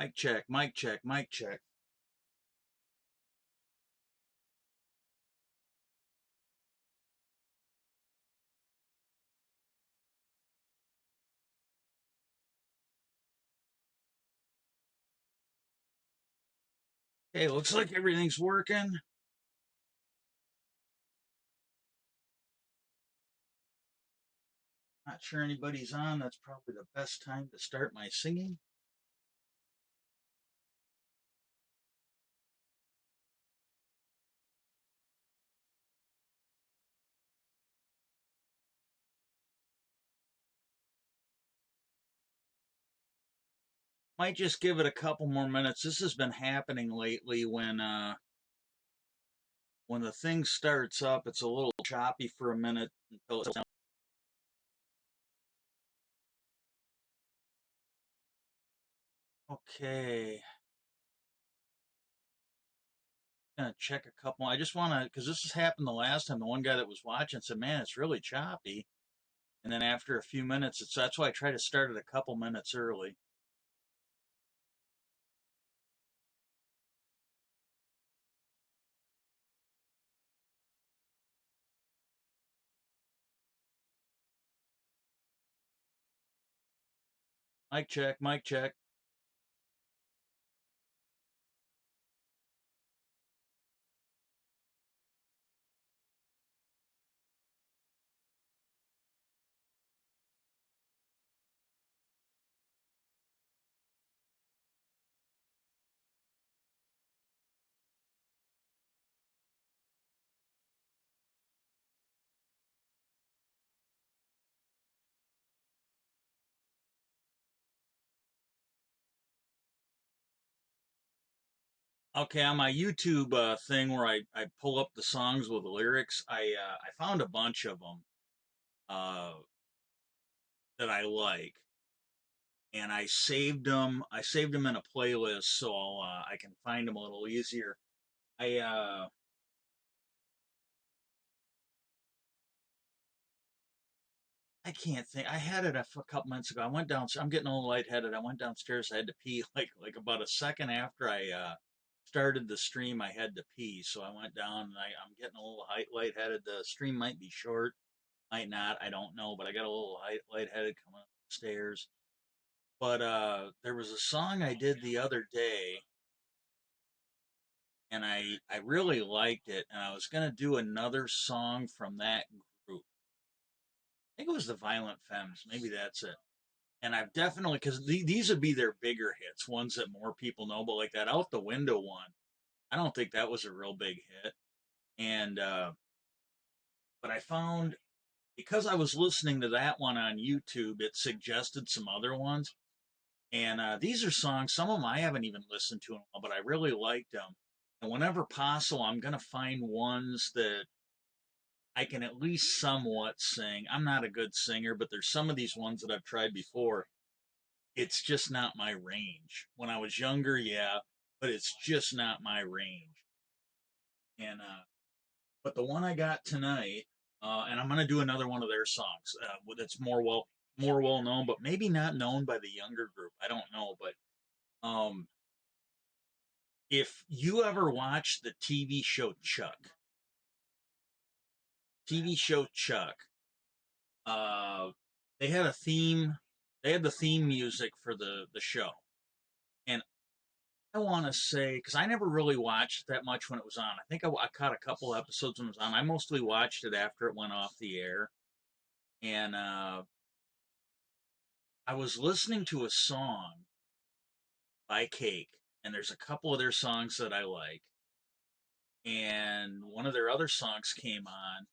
Mic check, mic check, mic check. Hey, looks like everything's working. Not sure anybody's on. That's probably the best time to start my singing. Might just give it a couple more minutes. This has been happening lately when the thing starts up, it's a little choppy for a minute until it's okay. Gonna check a couple. I just wanna because this has happened the last time. The one guy that was watching said, "Man, it's really choppy." And then after a few minutes, it's that's why I try to start it a couple minutes early. Mic check, mic check. Okay, on my YouTube thing where I pull up the songs with the lyrics, I found a bunch of them uh, that I like, and I saved them. I saved them in a playlist so I can find them a little easier. I I can't think. I had it a couple months ago. I went down. I'm getting a little lightheaded. I went downstairs. I had to pee like about a second after I started the stream. I had to pee, so I went down and I'm getting a little lightheaded. The stream might be short. Might not, I don't know, but I got a little lightheaded coming upstairs. But there was a song I did the other day, and I really liked it, and I was gonna do another song from that group. I think it was the Violent Femmes, maybe that's it. And I've definitely because these would be their bigger hits, ones that more people know. But like that Out the Window one, I don't think that was a real big hit. And but I found because I was listening to that one on YouTube, it suggested some other ones. And these are songs, some of them I haven't even listened to in a while, but I really liked them. And whenever possible, I'm going to find ones that I can at least somewhat sing. I'm not a good singer, but there's some of these ones that I've tried before. It's just not my range. When I was younger, yeah, but it's just not my range. And but the one I got tonight, and I'm going to do another one of their songs that's more well known, but maybe not known by the younger group. I don't know, but if you ever watched the TV show Chuck, uh, they had a theme. They had the theme music for the show, and I want to say because I never really watched that much when it was on. I think I caught a couple episodes when it was on. I mostly watched it after it went off the air, and I was listening to a song by Cake, and there's a couple of their songs that I like, and one of their other songs came on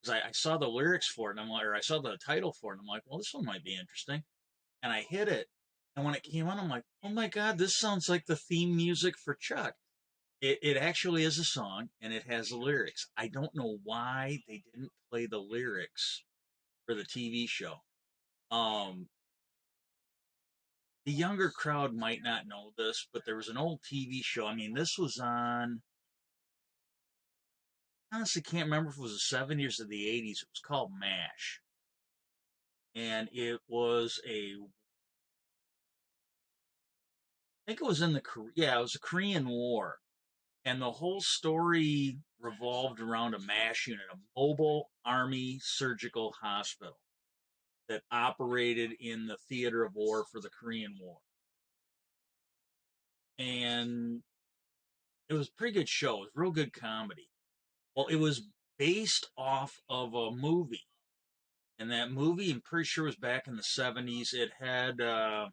because I saw the lyrics for it, and I'm like, or I saw the title for it, and I'm like, well, this one might be interesting. And I hit it, and when it came on, I'm like, oh my god, this sounds like the theme music for Chuck. It actually is a song, and it has the lyrics. I don't know why they didn't play the lyrics for the TV show. Um, the younger crowd might not know this, but there was an old TV show. I mean, this was on. I honestly can't remember if it was the '70s or the '80s. It was called MASH, and it was a think it was in the yeah, it was the Korean War, and the whole story revolved around a MASH unit, a mobile army surgical hospital that operated in the theater of war for the Korean War. And it was a pretty good show. It was real good comedy. Well, it was based off of a movie. And that movie, I'm pretty sure, was back in the 70s. It had, I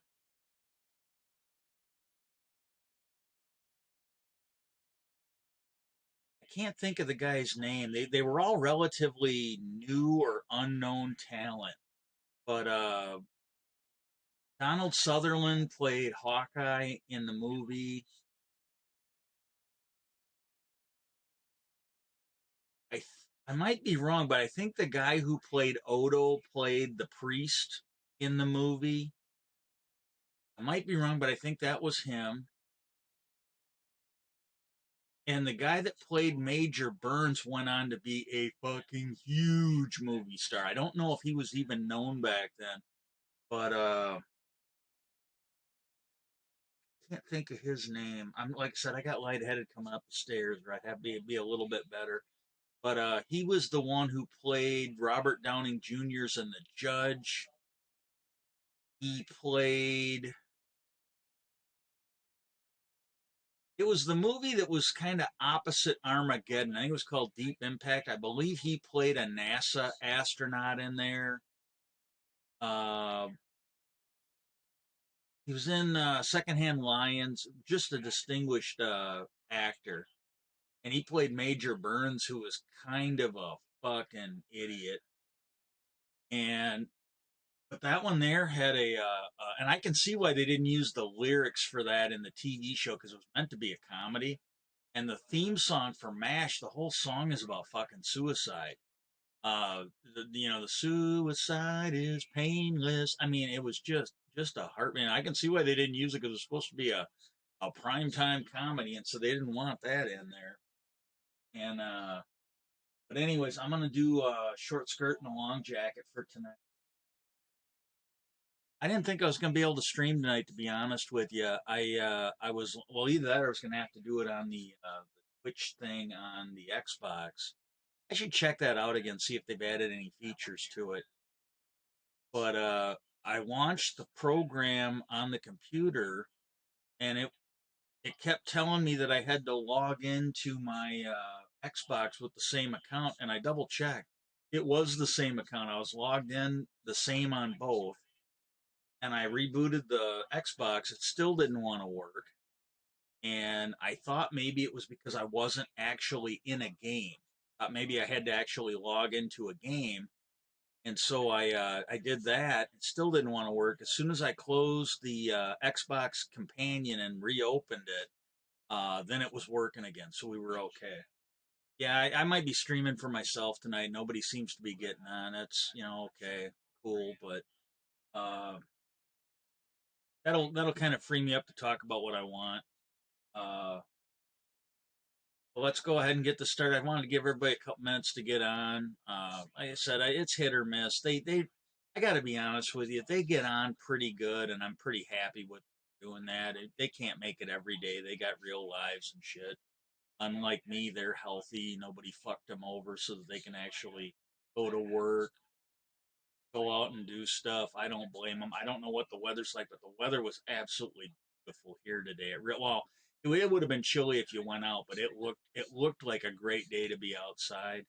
can't think of the guy's name. They were all relatively new or unknown talent. But Donald Sutherland played Hawkeye in the movie. I I might be wrong, but I think the guy who played Odo played the priest in the movie. I might be wrong, but I think that was him. And the guy that played Major Burns went on to be a fucking huge movie star. I don't know if he was even known back then, but I can't think of his name. I'm like I said, I got lightheaded coming up the stairs, or I'd have to be a little bit better. But he was the one who played Robert Downing Jr.'s and the Judge. He played. It was the movie that was kind of opposite Armageddon. I think it was called Deep Impact. I believe he played a NASA astronaut in there. Uh, he was in Secondhand Lions, just a distinguished actor. And he played Major Burns, who was kind of a fucking idiot. And but that one there had and I can see why they didn't use the lyrics for that in the TV show because it was meant to be a comedy. And the theme song for MASH, the whole song is about fucking suicide. The suicide is painless. I mean, it was just a heart. Man, I can see why they didn't use it because it was supposed to be a primetime comedy, and so they didn't want that in there. And but anyways, I'm gonna do a short skirt and a long jacket for tonight. I didn't think I was gonna be able to stream tonight, to be honest with you. I was well, either that or I was gonna have to do it on the Twitch thing on the Xbox. I should check that out again, see if they've added any features to it. But I launched the program on the computer, and it kept telling me that I had to log into my Xbox with the same account, and I double checked. It was the same account. I was logged in the same on both, and I rebooted the Xbox. It still didn't want to work, and I thought maybe it was because I wasn't actually in a game. Maybe I had to actually log into a game, and so I did that. It still didn't want to work. As soon as I closed the Xbox Companion and reopened it, then it was working again. So we were okay. Yeah, I might be streaming for myself tonight. Nobody seems to be getting on. That's okay, cool, but uh, that'll kind of free me up to talk about what I want. Uh, well, let's go ahead and get this started. I wanted to give everybody a couple minutes to get on. Like I said, it's hit or miss. I got to be honest with you. They get on pretty good, and I'm pretty happy with doing that. They can't make it every day. They got real lives and shit. Unlike me, they're healthy. Nobody fucked them over, so that they can actually go to work, go out and do stuff. I don't blame them. I don't know what the weather's like, but the weather was absolutely beautiful here today. It would have been chilly if you went out, but it looked like a great day to be outside.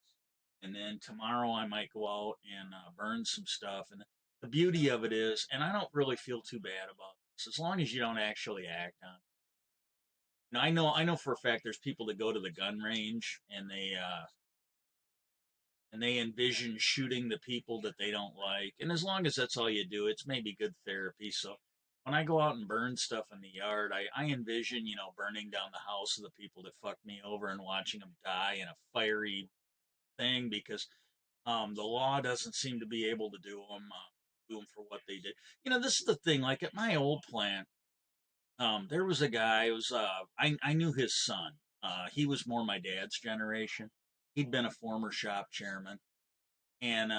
And then tomorrow I might go out and burn some stuff. And the beauty of it is, and I don't really feel too bad about this, as long as you don't actually act on it. Now I know for a fact there's people that go to the gun range and they envision shooting the people that they don't like. And as long as that's all you do, it's maybe good therapy. So when I go out and burn stuff in the yard, I envision, burning down the house of the people that fucked me over and watching them die in a fiery thing because the law doesn't seem to be able to do them for what they did. This is the thing. Like at my old plant, there was a guy. It was I knew his son. He was more my dad's generation. He'd been a former shop chairman, and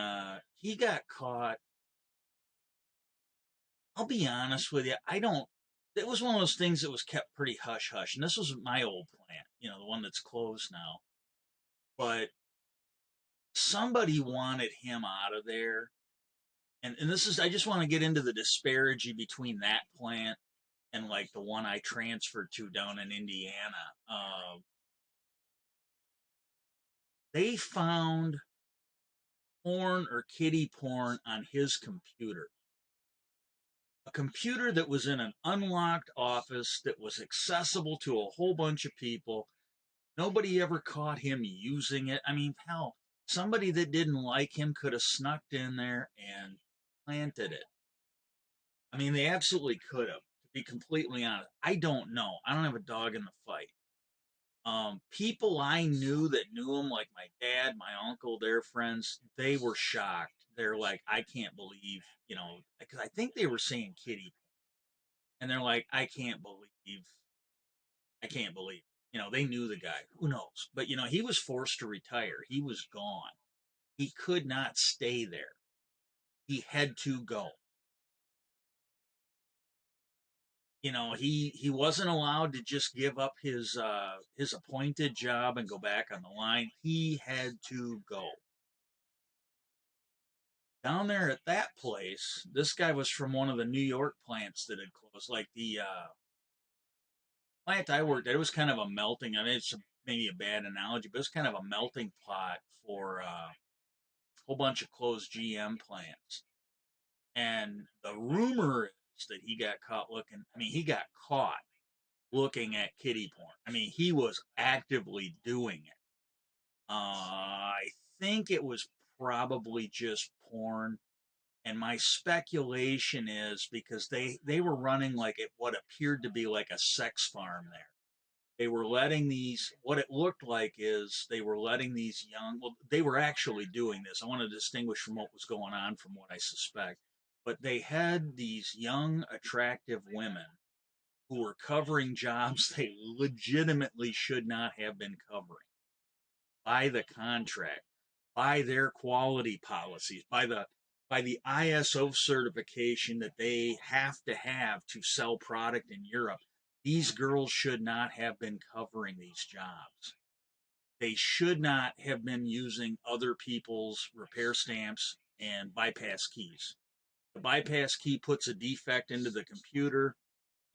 he got caught. I'll be honest with you. I don't. it was one of those things that was kept pretty hush hush. And this was my old plant, the one that's closed now. But somebody wanted him out of there. And this is, I just want to get into the disparity between that plant and like the one I transferred to down in Indiana. They found porn or kitty porn on his computer. A computer that was in an unlocked office that was accessible to a whole bunch of people. Nobody ever caught him using it. I mean, hell, somebody that didn't like him could have snuck in there and planted it. I mean, they absolutely could have, to be completely honest. I don't know. I don't have a dog in the fight. People I knew that knew him, like my dad, my uncle, their friends, they were shocked. They're like, I can't believe, because I think they were saying kitty. And they're like, I can't believe. They knew the guy. Who knows? But, he was forced to retire. He was gone. He could not stay there. He had to go. He wasn't allowed to just give up his appointed job and go back on the line. He had to go. Down there at that place, this guy was from one of the New York plants that had closed. Like the plant I worked at, it was kind of a melting. I mean, it's maybe a bad analogy, but it's kind of a melting pot for a whole bunch of closed GM plants. And the rumor is that he got caught looking. I mean, he got caught looking at kitty porn. I mean, he was actively doing it. I think it was probably just porn. And my speculation is because they were running like it what appeared to be like a sex farm there. They were letting these what it looked like is they were letting these young well they were actually doing this. I want to distinguish from what was going on from what I suspect. But they had these young attractive women who were covering jobs they legitimately should not have been covering by the contract, by their quality policies, by the ISO certification that they have to sell product in Europe. These girls should not have been covering these jobs. They should not have been using other people's repair stamps and bypass keys. The bypass key puts a defect into the computer,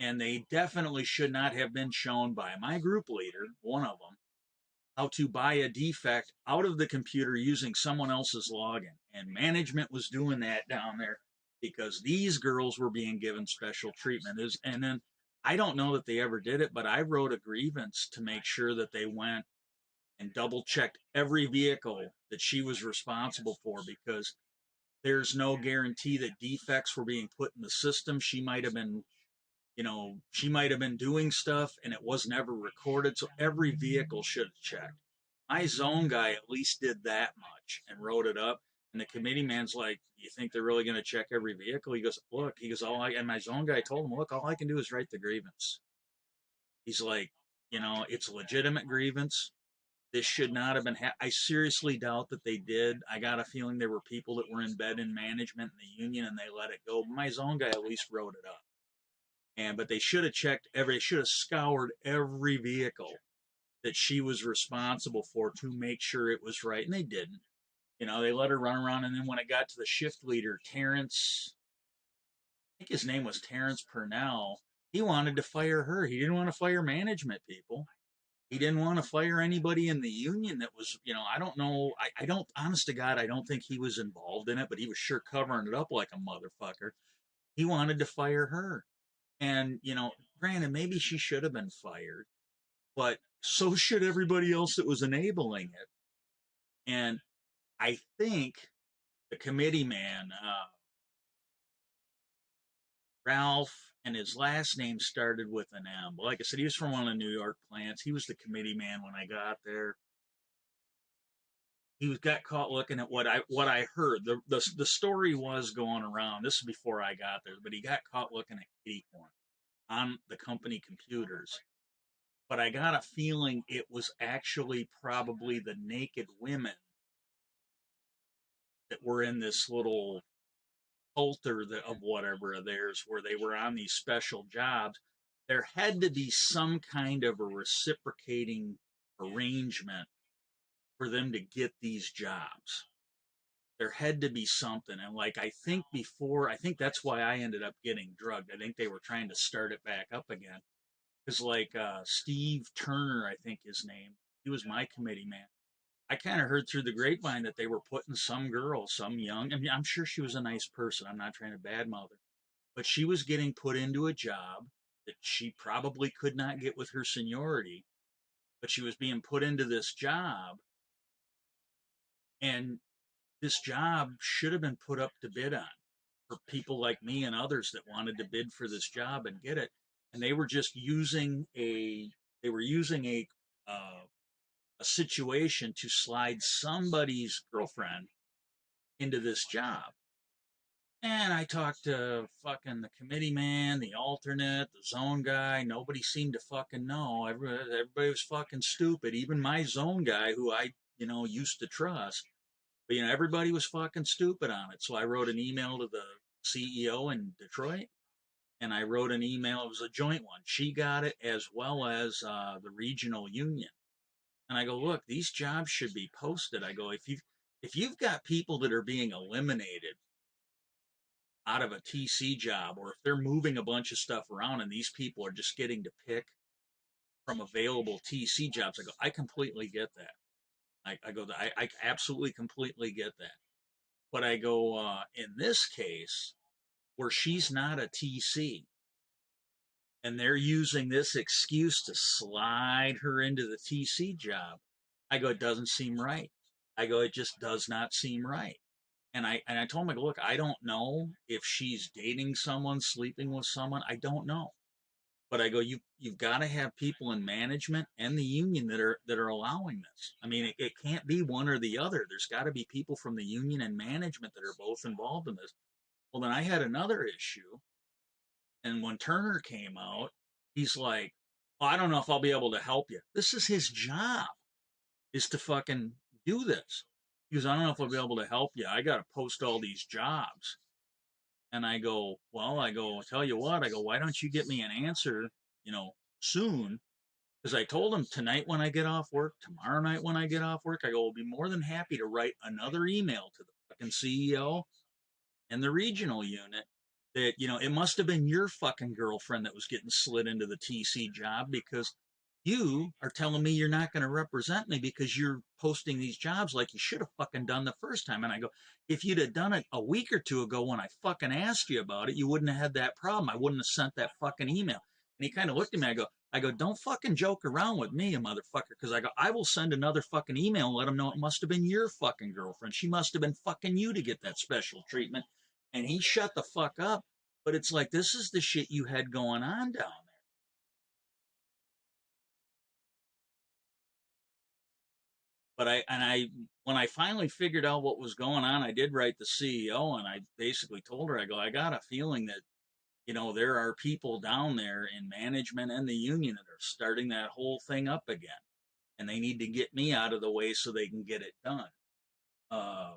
and they definitely should not have been shown by my group leader, one of them, how to buy a defect out of the computer using someone else's login. And management was doing that down there because these girls were being given special treatment. And then I don't know that they ever did it, but I wrote a grievance to make sure that they went and double checked every vehicle that she was responsible for because there's no guarantee that defects were being put in the system. She might have been doing stuff and it was never recorded. So every vehicle should have checked. My zone guy at least did that much and wrote it up. And the committee man's like, "You think they're really going to check every vehicle?" He goes, "Look," he goes, and my zone guy told him, "Look, all I can do is write the grievance." He's like, it's a legitimate grievance. This should not have been. I seriously doubt that they did. I got a feeling there were people that were in bed in management in the union and they let it go. My zone guy at least wrote it up. But they should have should have scoured every vehicle that she was responsible for to make sure it was right, and they didn't. They let her run around, and then when it got to the shift leader, Terrence, I think his name was Terrence Purnell, he wanted to fire her. He didn't want to fire management people. He didn't want to fire anybody in the union that was, I don't know. I don't, honest to God, I don't think he was involved in it, but he was sure covering it up like a motherfucker. He wanted to fire her. And, granted, maybe she should have been fired, but so should everybody else that was enabling it. And I think the committee man, Ralph, and his last name started with an M. But like I said, he was from one of the New York plants. He was the committee man when I got there. Got caught looking at what I heard. The story was going around. This is before I got there, but he got caught looking at kitty porn on the company computers. But I got a feeling it was actually probably the naked women that were in this little cult or of whatever of theirs where they were on these special jobs, there had to be some kind of a reciprocating arrangement for them to get these jobs. There had to be something. And like, I think that's why I ended up getting drugged. I think they were trying to start it back up again. Because like Steve Turner, I think his name, he was my committee man. I kind of heard through the grapevine that they were putting some girl, some young, I mean, I'm sure she was a nice person. I'm not trying to badmouth her, but she was getting put into a job that she probably could not get with her seniority, but she was being put into this job, and this job should have been put up to bid on for people like me and others that wanted to bid for this job and get it. And they were just using a situation to slide somebody's girlfriend into this job. And I talked to fucking the committee man, the alternate, the zone guy. Nobody seemed to fucking know. Everybody was fucking stupid. Even my zone guy, who I, used to trust. But, everybody was fucking stupid on it. So I wrote an email to the CEO in Detroit, and I wrote an email. It was a joint one. She got it, as well as the regional union. And I go, look, these jobs should be posted. I go, if you've got people that are being eliminated out of a TC job, or if they're moving a bunch of stuff around and these people are just getting to pick from available TC jobs, I go, I completely get that. I absolutely completely get that. But I go, in this case, where she's not a TC, and they're using this excuse to slide her into the TC job, I go, it doesn't seem right. I go, it just does not seem right. And I told him, I go, look, I don't know if she's dating someone, sleeping with someone. I don't know. But I go, you've got to have people in management and the union that are allowing this. I mean, it can't be one or the other. There's got to be people from the union and management that are both involved in this. Well, then I had another issue, and when Turner came out, he's like, oh, I don't know if I'll be able to help you. This is his job, is to fucking do this. He goes, I don't know if I'll be able to help you. I got to post all these jobs. And I go, well, tell you what, I go, why don't you get me an answer, soon? Because I told him tonight when I get off work, tomorrow night when I get off work, I go, I'll be more than happy to write another email to the fucking CEO and the regional unit that, it must have been your fucking girlfriend that was getting slid into the TC job, because you are telling me you're not going to represent me because you're posting these jobs like you should have fucking done the first time. And I go, if you'd have done it a week or two ago when I fucking asked you about it, you wouldn't have had that problem. I wouldn't have sent that fucking email. And he kind of looked at me. I go, don't fucking joke around with me, you motherfucker. Because I go, I will send another fucking email and let him know it must have been your fucking girlfriend. She must have been fucking you to get that special treatment. And he shut the fuck up. But it's like, this is the shit you had going on down there. When I finally figured out what was going on, I did write the CEO, and I basically told her, I go, I got a feeling that, there are people down there in management and the union that are starting that whole thing up again, and they need to get me out of the way so they can get it done. Uh,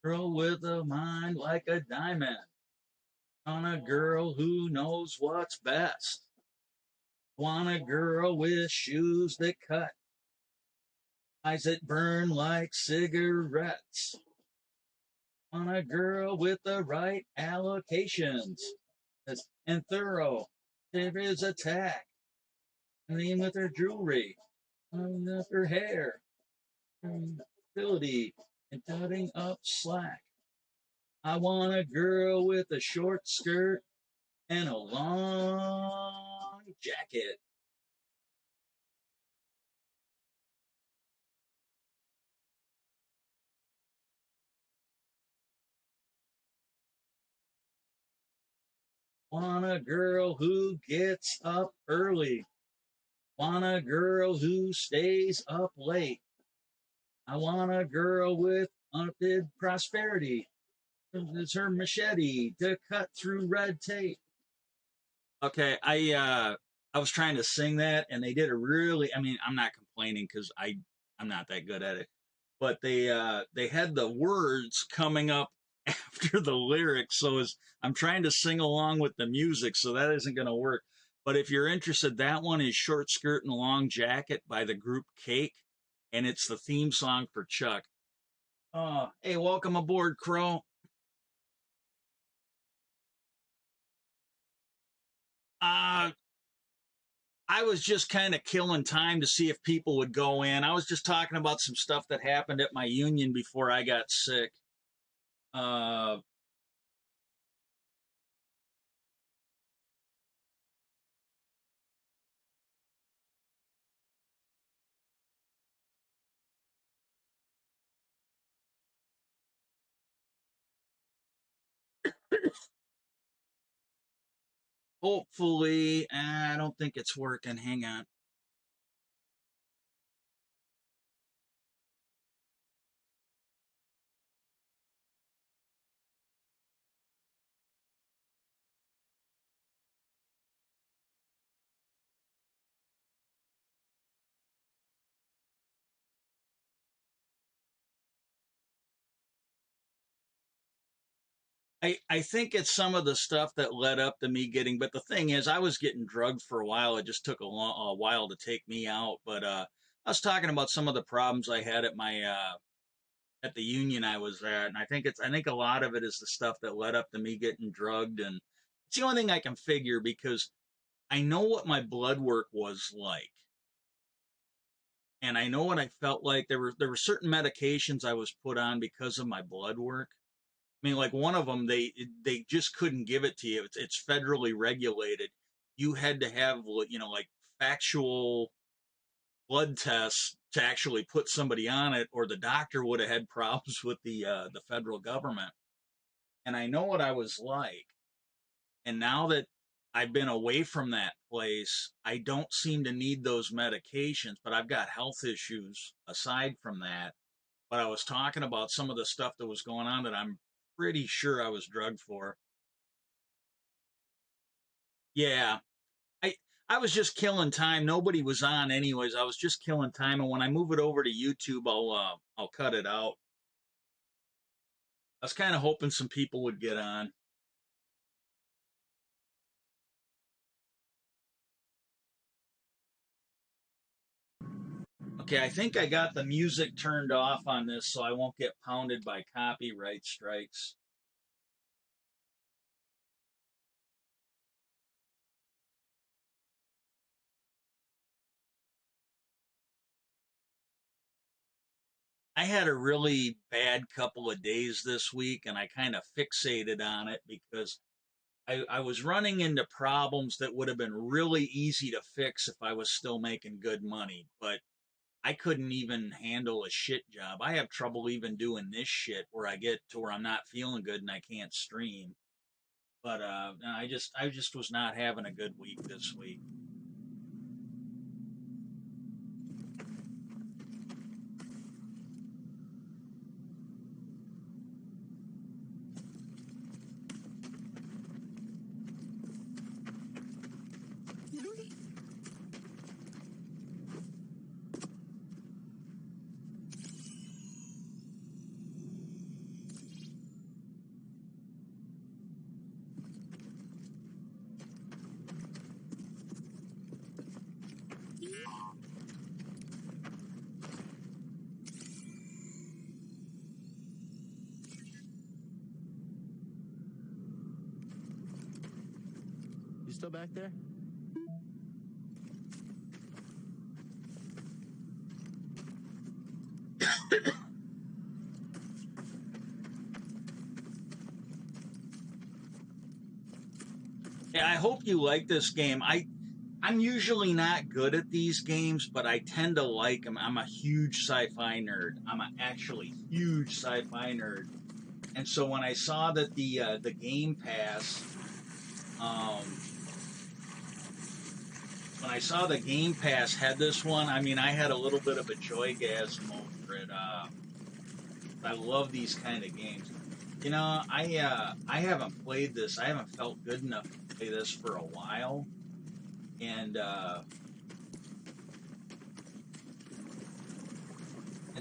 Girl with a mind like a diamond, on a girl who knows what's best. Want a girl with shoes that cut, eyes that burn like cigarettes. Want a girl with the right allocations and thorough. There is attack. Clean with her jewelry, with her hair, ability, and cutting up slack. I want a girl with a short skirt and a long jacket. Want a girl who gets up early. Want a girl who stays up late. I want a girl with unlimited prosperity. It's her machete to cut through red tape. Okay, I was trying to sing that, and they did a really. I mean, I'm not complaining because I'm not that good at it, but they had the words coming up after the lyrics, so as I'm trying to sing along with the music, so that isn't going to work. But if you're interested, that one is "Short Skirt and Long Jacket" by the group Cake, and it's the theme song for Chuck. Hey, welcome aboard, Crow. Uh, I was just kind of killing time to see if people would go in. I was just talking about some stuff that happened at my union before I got sick. Uh, hopefully, I don't think it's working. Hang on. I think it's some of the stuff that led up to me getting, but the thing is, I was getting drugged for a while. It just took a while to take me out. But I was talking about some of the problems I had at my at the union I was at, and I think a lot of it is the stuff that led up to me getting drugged, and it's the only thing I can figure because I know what my blood work was like, and I know what I felt like. There were certain medications I was put on because of my blood work. I mean, like one of them, they just couldn't give it to you. It's federally regulated. You had to have like factual blood tests to actually put somebody on it, or the doctor would have had problems with the federal government. And I know what I was like. And now that I've been away from that place, I don't seem to need those medications, but I've got health issues aside from that. But I was talking about some of the stuff that was going on that I'm pretty sure I was drugged for. Yeah. I I was just killing time. Nobody was on anyways. I was just killing time, and when I move it over to YouTube, I'll cut it out. I was kind of hoping some people would get on. Okay, I think I got the music turned off on this so I won't get pounded by copyright strikes. I had a really bad couple of days this week and I kind of fixated on it because I was running into problems that would have been really easy to fix if I was still making good money, but I couldn't even handle a shit job. I have trouble even doing this shit where I get to where I'm not feeling good and I can't stream. But no, I just was not having a good week this week. You still back there? Yeah, I hope you like this game. I'm usually not good at these games, but I tend to like them. I'm a huge sci-fi nerd. I'm a actually huge sci-fi nerd, and so when I saw that the Game Pass, um, when I saw the Game Pass had this one, I mean, I had a little bit of a joygasm over it. I love these kind of games. You know, I haven't played this. I haven't felt good enough to play this for a while, and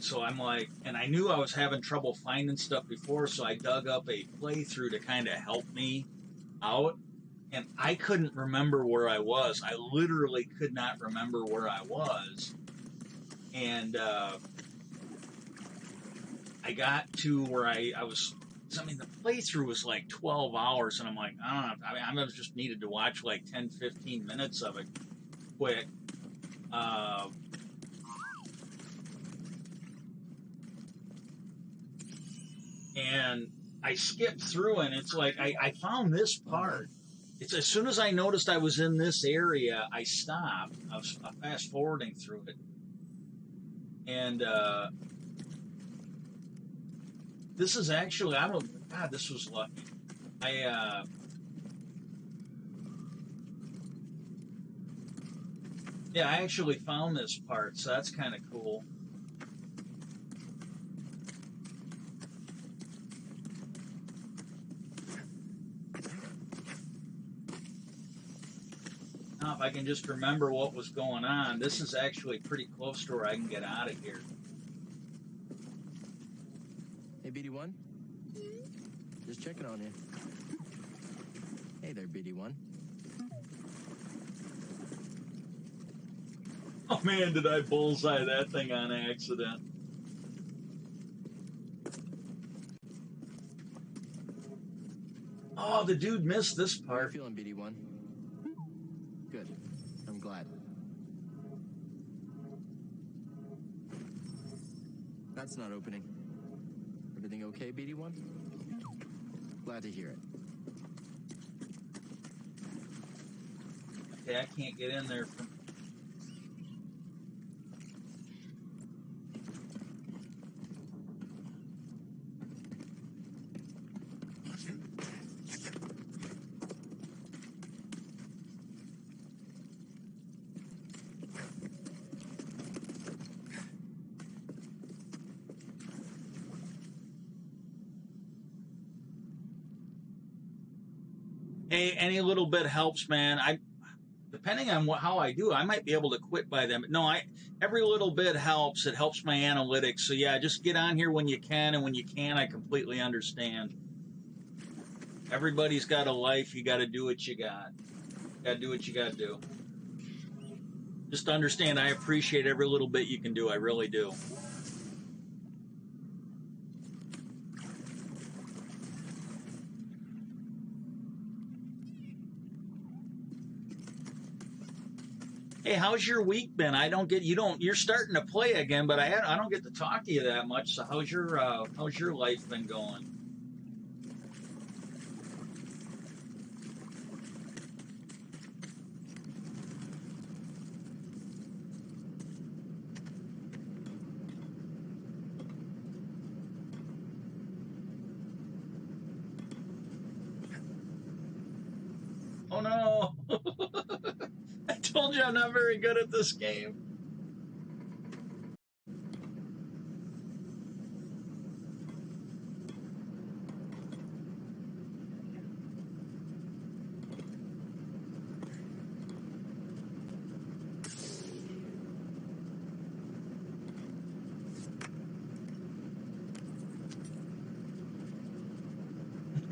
so I'm like, and I knew I was having trouble finding stuff before, so I dug up a playthrough to kind of help me out, and I couldn't remember where I was. I literally could not remember where I was, and I got to where I was. I mean, the playthrough was like 12 hours, and I'm like, I don't know. I mean, I just needed to watch like 10, 15 minutes of it quick. Uh, and I skipped through, and it's like I found this part. It's as soon as I noticed I was in this area, I stopped. I was fast forwarding through it, and this is actually I don't. God, this was lucky. I yeah, I actually found this part, so that's kind of cool. Now, if I can just remember what was going on, this is actually pretty close to where I can get out of here. Hey, BD1? Just checking on you. Hey there, BD1. Oh man, did I bullseye that thing on accident? Oh, the dude missed this How are you part. feeling, BD1? Good. I'm glad. That's not opening. Everything okay, BD1? Glad to hear it. Okay, I can't get in there from. Hey, any little bit helps, man. I depending on how I do, I might be able to quit by then. But no, I every little bit helps. It helps my analytics. So yeah, just get on here when you can, and when you can, I completely understand. Everybody's got a life. You got to do what you got. Got to do what you got to do. Just understand. I appreciate every little bit you can do. I really do. Hey, how's your week been? I don't get you don't you're starting to play again, but I don't get to talk to you that much. So how's your life been going? Oh no. I told you I'm not very good at this game.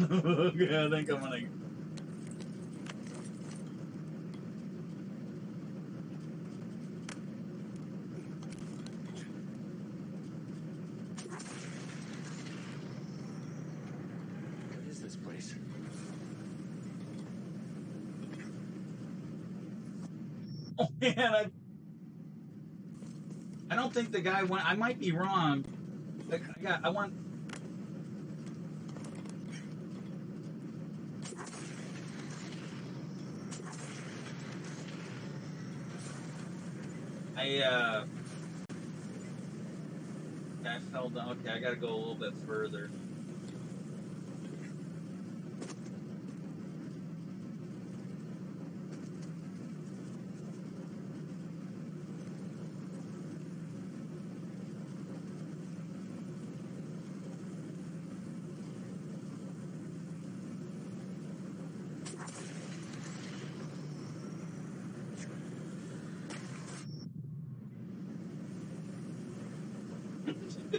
Okay, I think I'm gonna. What is this place? Oh man, I don't think the guy went. I might be wrong. I want. I I fell down. Okay, I got to go a little bit further.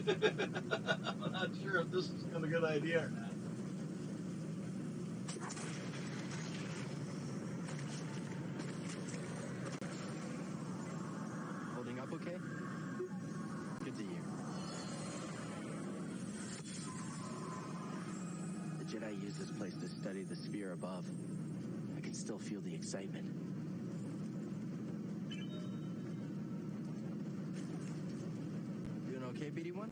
I'm not sure if this is a good idea or not. Holding up okay? Good to hear. The Jedi used this place to study the sphere above. I can still feel the excitement. Doing okay, BD1?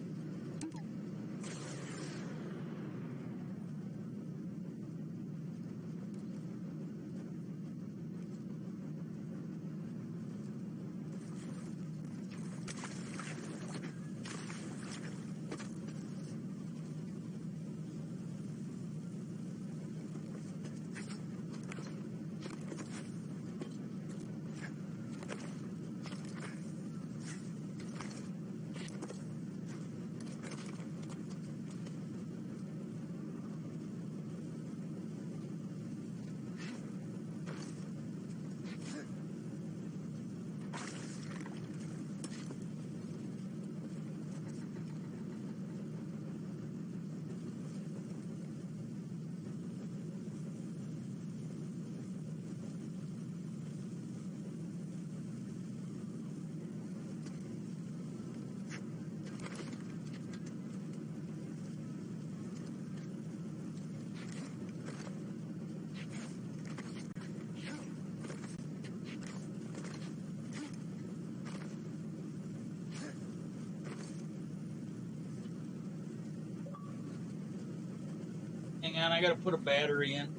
Hang on, I gotta put a battery in.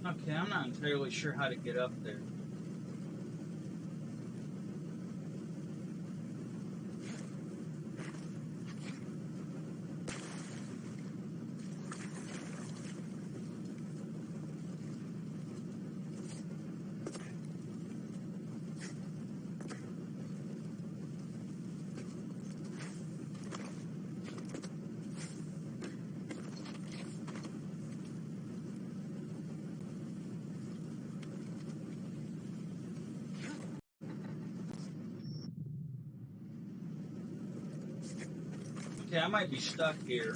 Okay, I'm not entirely sure how to get up there. Okay, I might be stuck here.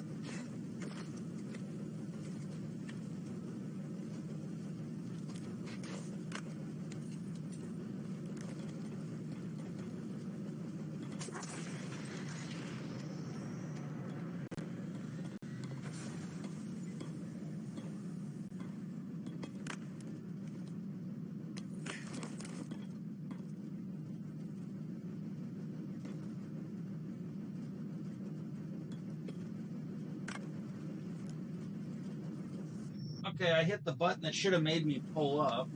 Okay, I hit the button that should have made me pull up.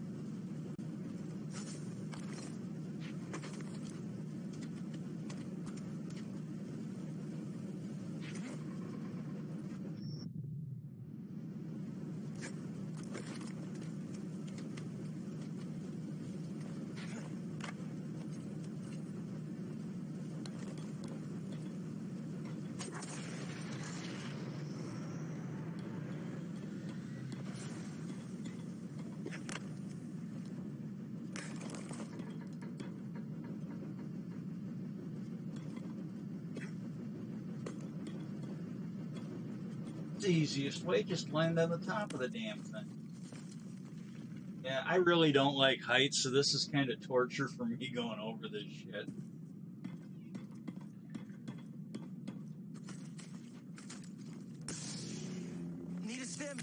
It's the easiest way, just land on the top of the damn thing. Yeah, I really don't like heights, so this is kind of torture for me going over this shit. Need a stim.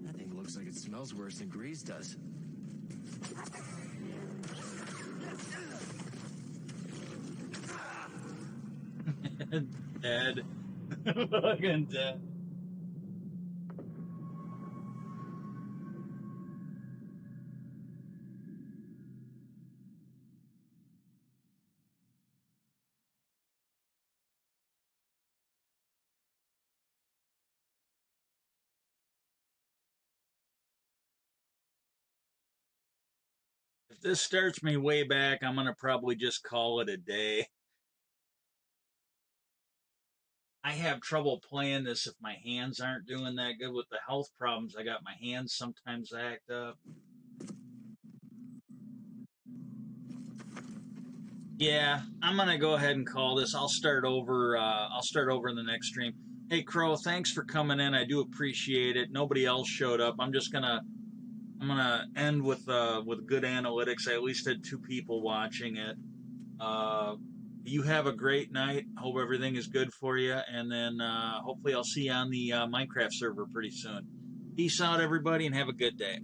That thing looks like it smells worse than grease does. Dead. Fucking dead. If this starts me way back, I'm gonna probably just call it a day. I have trouble playing this if my hands aren't doing that good with the health problems. I got my hands sometimes act up. Yeah, I'm gonna go ahead and call this. I'll start over. I'll start over in the next stream. Hey Crow, thanks for coming in. I do appreciate it. Nobody else showed up. I'm gonna end with good analytics. I at least had two people watching it. Uh, you have a great night. Hope everything is good for you, and then hopefully I'll see you on the Minecraft server pretty soon. Peace out, everybody, and have a good day.